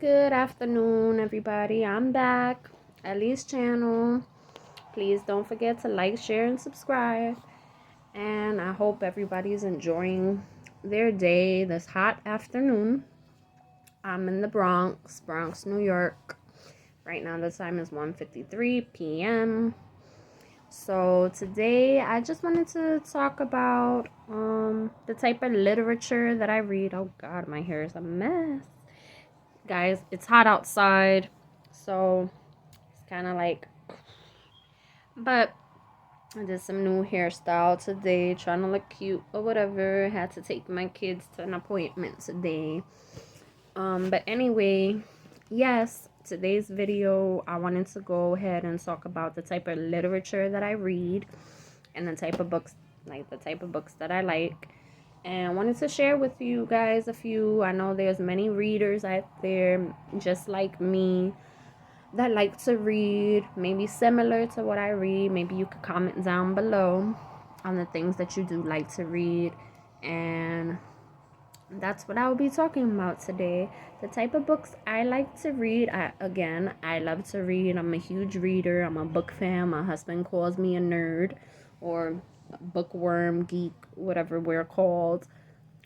Good afternoon, everybody. I'm back. Ellie's channel. Please don't forget to like, share, and subscribe. And I hope everybody's enjoying their day this hot afternoon. I'm in the Bronx, New York. Right now, the time is 1:53 p.m. So today, I just wanted to talk about the type of literature that I read. Oh God, my hair is a mess. Guys, it's hot outside, so it's kind of like, but I did some new hairstyle today, trying to look cute or whatever. Had to take my kids to an appointment today. But anyway, yes, today's video, I wanted to go ahead and talk about the type of literature that I read and the type of books, that I like. And I wanted to share with you guys a few. I know there's many readers out there just like me that like to read, maybe similar to what I read. Maybe you could comment down below on the things that you do like to read. And that's what I will be talking about today. The type of books I like to read. I love to read. I'm a huge reader. I'm a book fan. My husband calls me a nerd or a bookworm, geek, whatever we're called.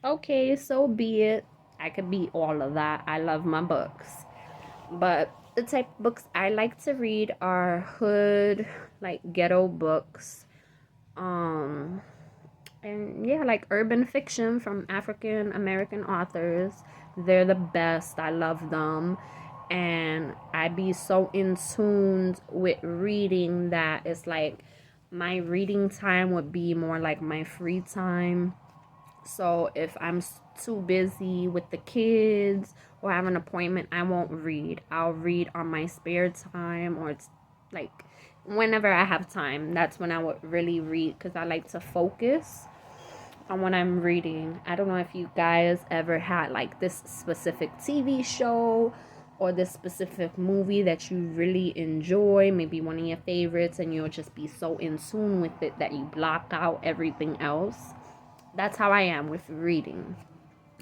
Okay, so be it. I could be all of that. I love my books. But the type of books I like to read are hood, like ghetto books. And yeah, like urban fiction from African American authors. They're the best. I love them. And I be so in tune with reading that it's like my reading time would be more like my free time. So if I'm too busy with the kids or have an appointment, I won't read. I'll read on my spare time, or it's like whenever I have time. That's when I would really read, because I like to focus on what I'm reading. I don't know if you guys ever had like this specific TV show or this specific movie that you really enjoy, maybe one of your favorites, and you'll just be so in tune with it that you block out everything else. That's how I am with reading.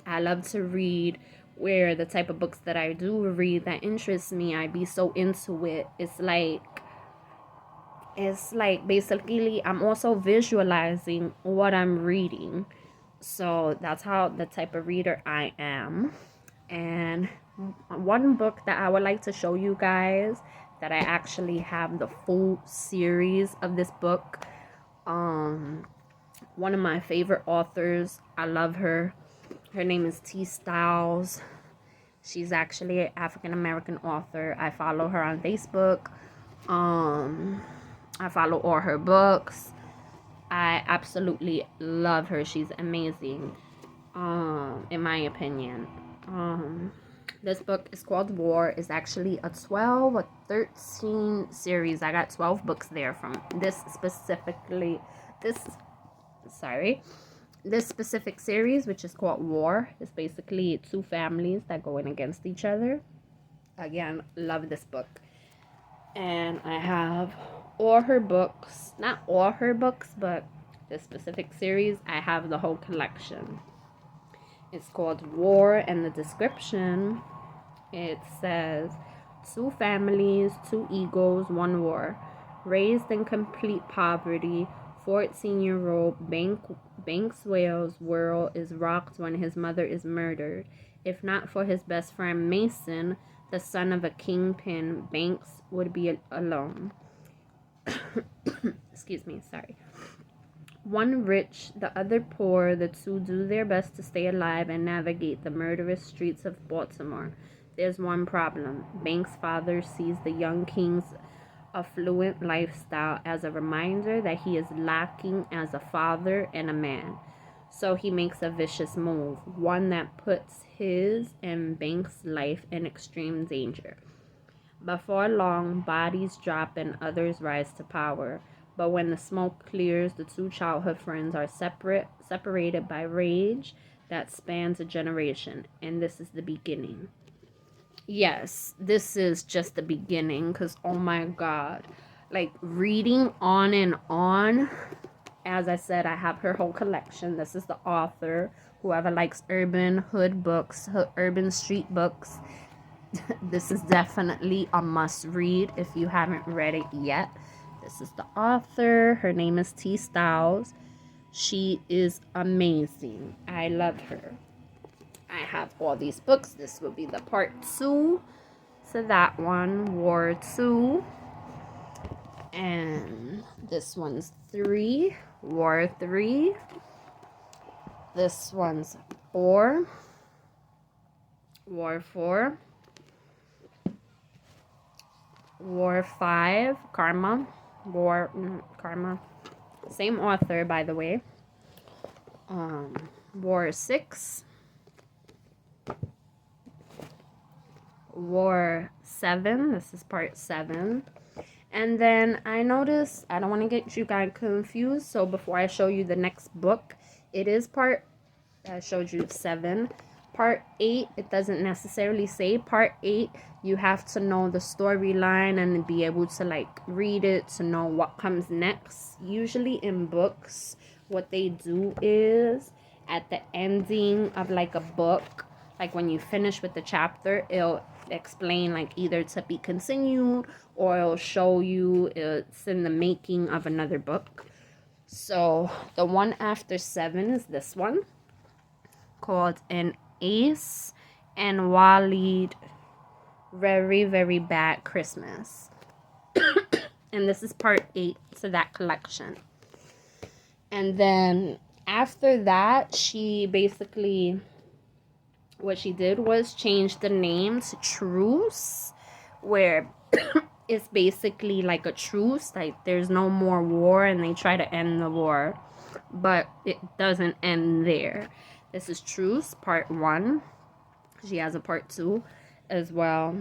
I love to read, where the type of books that I do read that interest me, I be so into it. It's like basically I'm also visualizing what I'm reading. So that's how the type of reader I am. And one book that I would like to show you guys, that I actually have the full series of this book. One of my favorite authors. I love her. Her name is T. Styles. She's actually an African American author. I follow her on Facebook. I follow all her books. I absolutely love her. She's amazing. In my opinion. This book is called War. It's actually a 12 or 13 series. I got 12 books there from this specific series, which is called War. It's basically two families that go in against each other. Again, love this book. And I have all her books. Not all her books, but this specific series, I have the whole collection. It's called War, and the description, it says, two families, two egos, one war. Raised in complete poverty, 14-year-old Banks Wales' world is rocked when his mother is murdered. If not for his best friend Mason, the son of a kingpin, Banks would be alone. Excuse me, sorry. One rich, the other poor, the two do their best to stay alive and navigate the murderous streets of Baltimore. There's one problem. Banks' father sees the young king's affluent lifestyle as a reminder that he is lacking as a father and a man. So he makes a vicious move, one that puts his and Banks' life in extreme danger. Before long, bodies drop and others rise to power. But when the smoke clears, the two childhood friends are separated by rage that spans a generation. And this is the beginning. Yes, this is just the beginning, because oh my God, like reading on and on. As I said, I have her whole collection. This is the author. Whoever likes urban hood books, urban street books, This is definitely a must read if you haven't read it yet. This is the author. Her name is T. Styles. She is amazing. I love her. I have all these books. This will be the part 2. So that one, War 2. And this one's 3, War 3. This one's 4, War 4. War 5, Karma. Karma. Same author, by the way. War 6. War 7. This is part 7. And then I noticed, I don't want to get you guys confused. So before I show you the next book, it is part, I showed you 7. Part 8, it doesn't necessarily say part 8. You have to know the storyline and be able to like read it to know what comes next. Usually in books, what they do is at the ending of like a book, like when you finish with the chapter, it'll explain like either to be continued or it'll show you it's in the making of another book. So the one after 7 is this one called An Ace and Walid Very, Very Bad Christmas. And this is part 8 to that collection. And then after that, she basically, what she did was change the name to Truce, where it's basically like a truce, like there's no more war and they try to end the war, but it doesn't end there. This is Truce, part 1. She has a part 2 as well.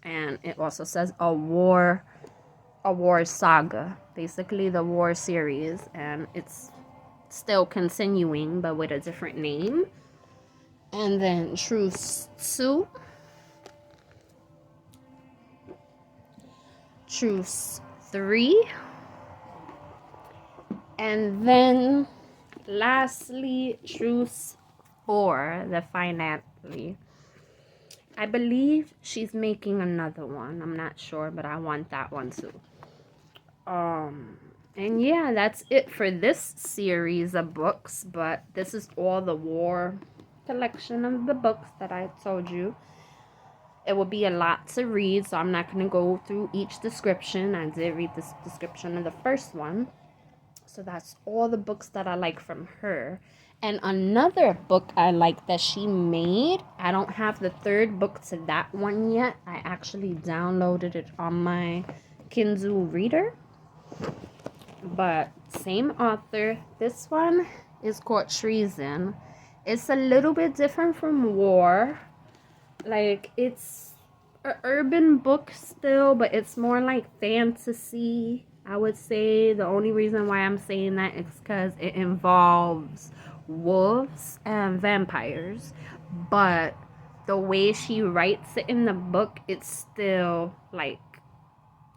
And it also says a war saga, basically the war series, and it's still continuing but with a different name. And then Truce 2, Truce 3, and then lastly Truce 4, the finale. I believe she's making another one. I'm not sure, but I want that one too. And yeah, that's it for this series of books. But this is all the war collection of the books that I told you. It will be a lot to read, so I'm not going to go through each description. I did read this description of the first one. So that's all the books that I like from her. And another book I like that she made, I don't have the third book to that one yet. I actually downloaded it on my Kindle reader. But same author. This one is called Treason. It's a little bit different from War. Like, it's an urban book still, but it's more like fantasy, I would say. The only reason why I'm saying that is because it involves wolves and vampires. But the way she writes it in the book, it's still like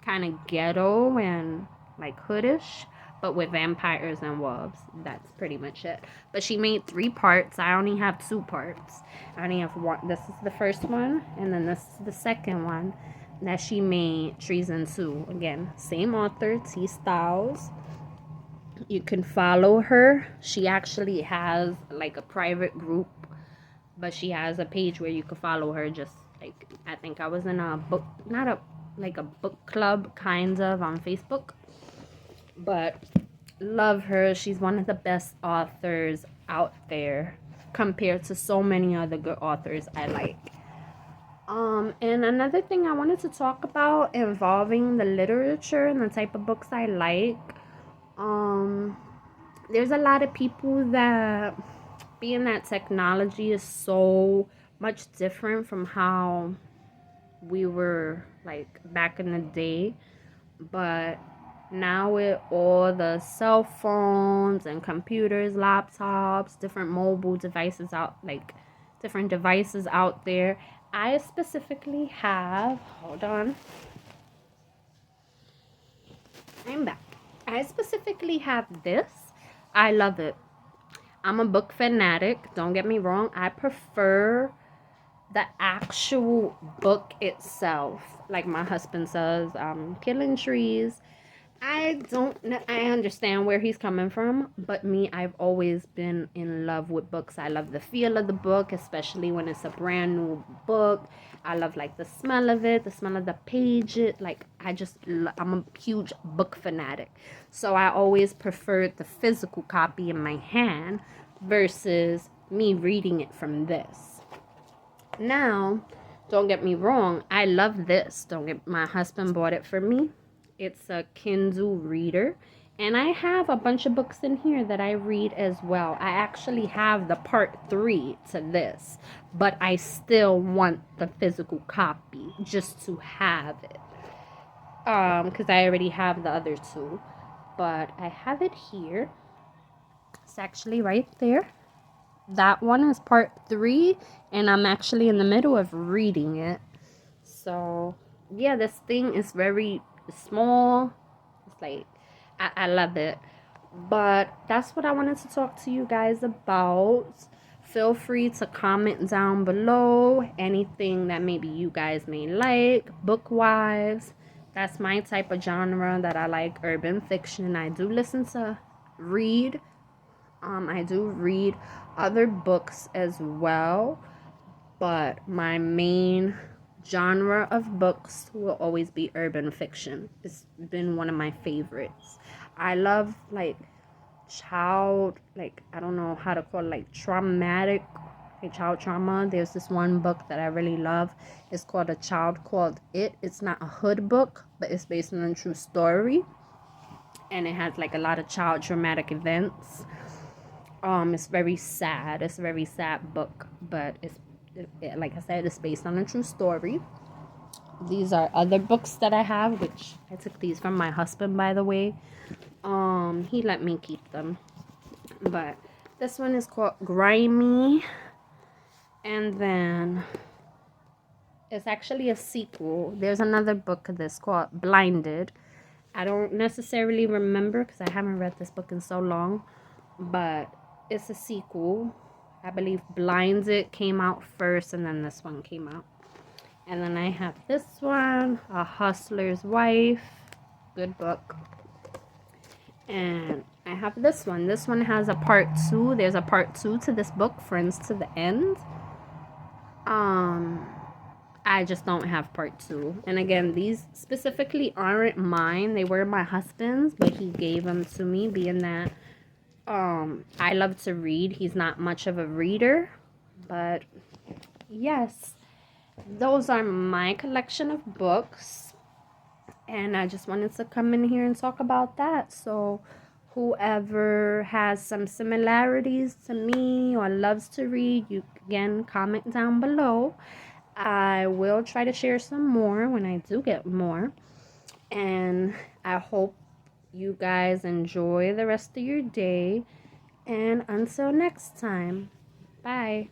kind of ghetto and like hoodish, but with vampires and wolves. That's pretty much it. But she made 3 parts. I only have 2 parts. I only have one. This is the first one, and then this is the second one that she made, Treason 2. Again, same author, T. Styles. You can follow her. She actually has like a private group, but she has a page where you can follow her. Just like, I think I was in a book, not a like a book club kind of on Facebook. But love her. She's one of the best authors out there compared to so many other good authors I like. And another thing I wanted to talk about involving the literature and the type of books I like. There's a lot of people that, being that technology is so much different from how we were like back in the day, but now with all the cell phones and computers, laptops, different mobile devices out, like different devices out there, I specifically have, hold on, I'm back. I specifically have this. I love it. I'm a book fanatic. Don't get me wrong. I prefer the actual book itself, like my husband says, killing trees. I understand where he's coming from, but me, I've always been in love with books. I love the feel of the book, especially when it's a brand new book. I love like the smell of it, the smell of the page. Like I'm a huge book fanatic. So I always preferred the physical copy in my hand versus me reading it from this. Now, don't get me wrong, I love this. My husband bought it for me. It's a Kindle reader, and I have a bunch of books in here that I read as well. I actually have the part 3 to this, but I still want the physical copy just to have it. Because I already have the other two, but I have it here. It's actually right there. That one is part 3, and I'm actually in the middle of reading it. So yeah, this thing is very small. It's like I love it. But that's what I wanted to talk to you guys about. Feel free to comment down below anything that maybe you guys may like book wise. That's my type of genre that I like, urban fiction. I do listen to read. I do read other books as well, but my main genre of books will always be urban fiction. It's been one of my favorites. I love like I don't know how to call it, like traumatic, like child trauma. There's this one book that I really love. It's called A Child Called It. It's not a hood book, but it's based on a true story, and it has like a lot of child traumatic events. It's very sad. It's a very sad book, but like I said, it's based on a true story. These are other books that I have, which I took these from my husband, by the way. He let me keep them. But this one is called Grimy, and then it's actually a sequel. There's another book of this called Blinded. I don't necessarily remember because I haven't read this book in so long, but it's a sequel. I believe Blinded came out first, and then this one came out. And then I have this one, A Hustler's Wife. Good book. And I have this one. This one has a part 2. There's a part 2 to this book, Friends to the End. I just don't have part 2. And again, these specifically aren't mine. They were my husband's, but he gave them to me, being that I love to read. He's not much of a reader, but yes, those are my collection of books, and I just wanted to come in here and talk about that. So whoever has some similarities to me or loves to read, you again comment down below. I will try to share some more when I do get more, and I hope you guys enjoy the rest of your day, and until next time, bye.